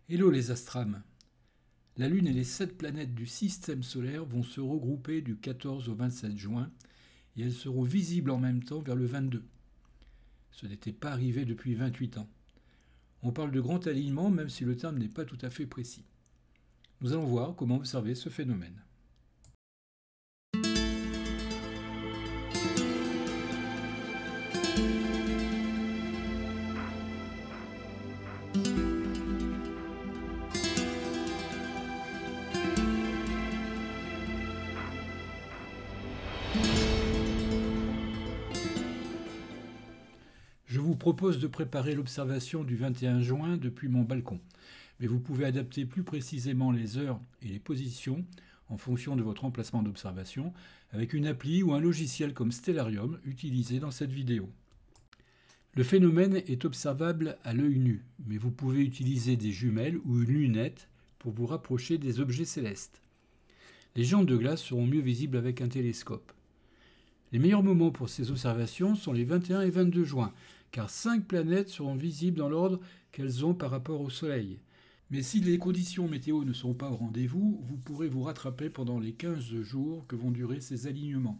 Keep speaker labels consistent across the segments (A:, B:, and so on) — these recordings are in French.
A: Hello les astrams. La Lune et les 7 planètes du système solaire vont se regrouper du 14 au 27 juin et elles seront visibles en même temps vers le 22. Ce n'était pas arrivé depuis 28 ans. On parle de grand alignement même si le terme n'est pas tout à fait précis. Nous allons voir comment observer ce phénomène. Je vous propose de préparer l'observation du 21 juin depuis mon balcon, mais vous pouvez adapter plus précisément les heures et les positions en fonction de votre emplacement d'observation avec une appli ou un logiciel comme Stellarium utilisé dans cette vidéo. Le phénomène est observable à l'œil nu, mais vous pouvez utiliser des jumelles ou une lunette pour vous rapprocher des objets célestes. Les géantes de glace seront mieux visibles avec un télescope. Les meilleurs moments pour ces observations sont les 21 et 22 juin, car 5 planètes seront visibles dans l'ordre qu'elles ont par rapport au Soleil. Mais si les conditions météo ne sont pas au rendez-vous, vous pourrez vous rattraper pendant les 15 jours que vont durer ces alignements.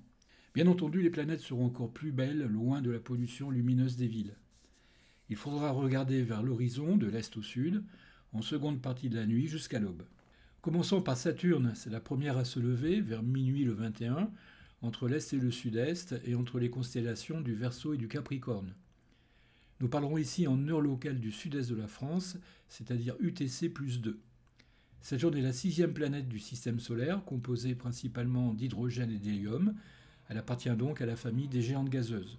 A: Bien entendu, les planètes seront encore plus belles, loin de la pollution lumineuse des villes. Il faudra regarder vers l'horizon, de l'est au sud, en seconde partie de la nuit jusqu'à l'aube. Commençons par Saturne, c'est la première à se lever, vers minuit le 21, entre l'est et le sud-est, et entre les constellations du Verseau et du Capricorne. Nous parlerons ici en heure locale du sud-est de la France, c'est-à-dire UTC plus 2. Saturne est la 6e planète du système solaire, composée principalement d'hydrogène et d'hélium. Elle appartient donc à la famille des géantes gazeuses.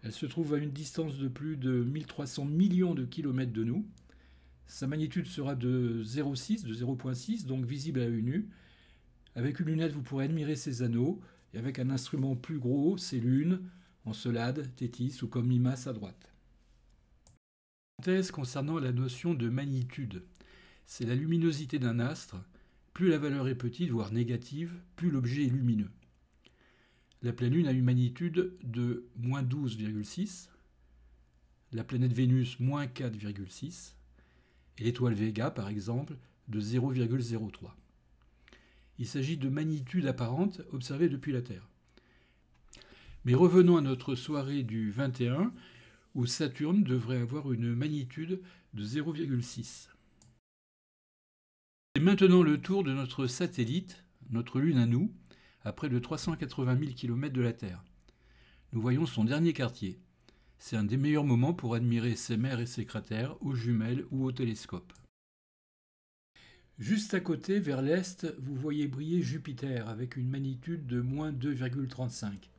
A: Elle se trouve à une distance de plus de 1300 millions de kilomètres de nous. Sa magnitude sera de 0,6, donc visible à l'œil nu. Avec une lunette, vous pourrez admirer ses anneaux, et avec un instrument plus gros, ses lunes, Encelade, Tétis ou comme Mimas à droite. Parenthèse concernant la notion de magnitude. C'est la luminosité d'un astre. Plus la valeur est petite, voire négative, plus l'objet est lumineux. La pleine lune a une magnitude de moins 12,6, la planète Vénus moins 4,6, et l'étoile Vega, par exemple, de 0,03. Il s'agit de magnitudes apparentes observées depuis la Terre. Mais revenons à notre soirée du 21, où Saturne devrait avoir une magnitude de 0,6. C'est maintenant le tour de notre satellite, notre Lune à nous, à près de 380 000 km de la Terre. Nous voyons son dernier quartier. C'est un des meilleurs moments pour admirer ses mers et ses cratères aux jumelles ou au télescope. Juste à côté, vers l'est, vous voyez briller Jupiter avec une magnitude de moins 2,35.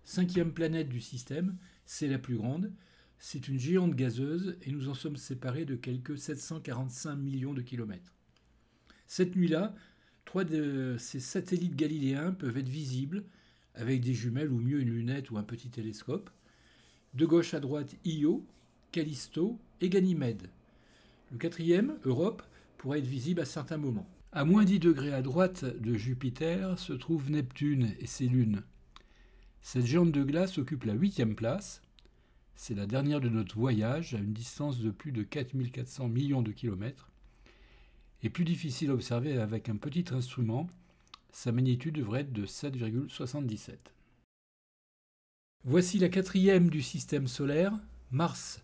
A: 5e planète du système, c'est la plus grande. C'est une géante gazeuse et nous en sommes séparés de quelques 745 millions de kilomètres. Cette nuit-là, 3 de ces satellites galiléens peuvent être visibles avec des jumelles ou mieux une lunette ou un petit télescope. De gauche à droite, Io, Callisto et Ganymède. Le 4e, Europe, pourrait être visible à certains moments. À moins 10 degrés à droite de Jupiter se trouve Neptune et ses lunes. Cette géante de glace occupe la 8e place. C'est la dernière de notre voyage à une distance de plus de 4400 millions de kilomètres. Et plus difficile à observer avec un petit instrument, sa magnitude devrait être de 7,77. Voici la 4e du système solaire, Mars,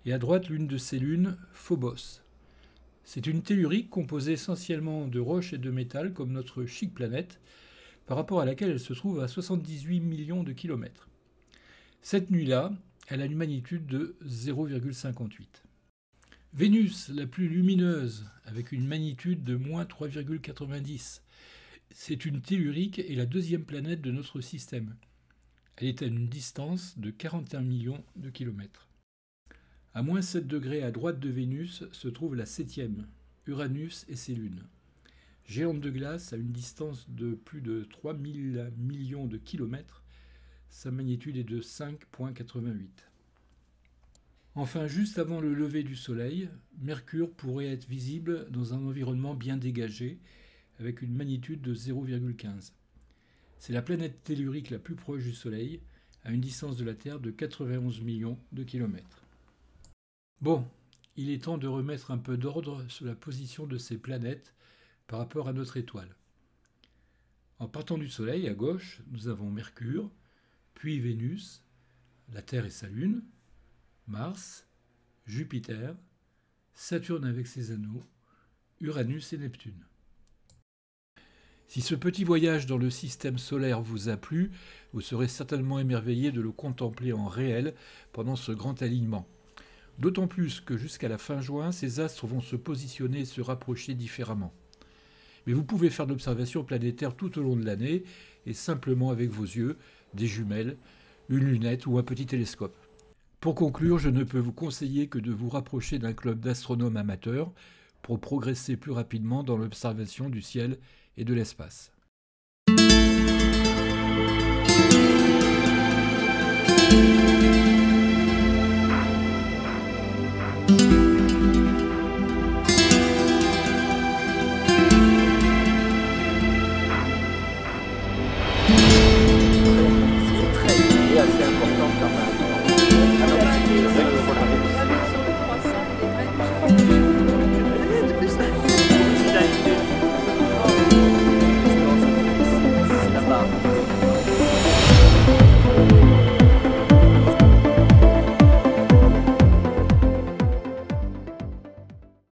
A: et à droite l'une de ses lunes, Phobos. C'est une tellurique composée essentiellement de roches et de métal comme notre chic planète, par rapport à laquelle elle se trouve à 78 millions de kilomètres. Cette nuit-là, elle a une magnitude de 0,58. Vénus, la plus lumineuse, avec une magnitude de moins 3,90. C'est une tellurique et la 2e planète de notre système. Elle est à une distance de 41 millions de kilomètres. À moins 7 degrés à droite de Vénus se trouve la 7e, Uranus et ses lunes. Géante de glace à une distance de plus de 3000 millions de kilomètres, sa magnitude est de 5,88. Enfin, juste avant le lever du Soleil, Mercure pourrait être visible dans un environnement bien dégagé, avec une magnitude de 0,15. C'est la planète tellurique la plus proche du Soleil, à une distance de la Terre de 91 millions de kilomètres. Bon, il est temps de remettre un peu d'ordre sur la position de ces planètes par rapport à notre étoile. En partant du Soleil, à gauche, nous avons Mercure, puis Vénus, la Terre et sa Lune, Mars, Jupiter, Saturne avec ses anneaux, Uranus et Neptune. Si ce petit voyage dans le système solaire vous a plu, vous serez certainement émerveillé de le contempler en réel pendant ce grand alignement. D'autant plus que jusqu'à la fin juin, ces astres vont se positionner et se rapprocher différemment. Mais vous pouvez faire de l'observation planétaire tout au long de l'année et simplement avec vos yeux, des jumelles, une lunette ou un petit télescope. Pour conclure, je ne peux vous conseiller que de vous rapprocher d'un club d'astronomes amateurs pour progresser plus rapidement dans l'observation du ciel et de l'espace.
B: C'est très assez important quand même.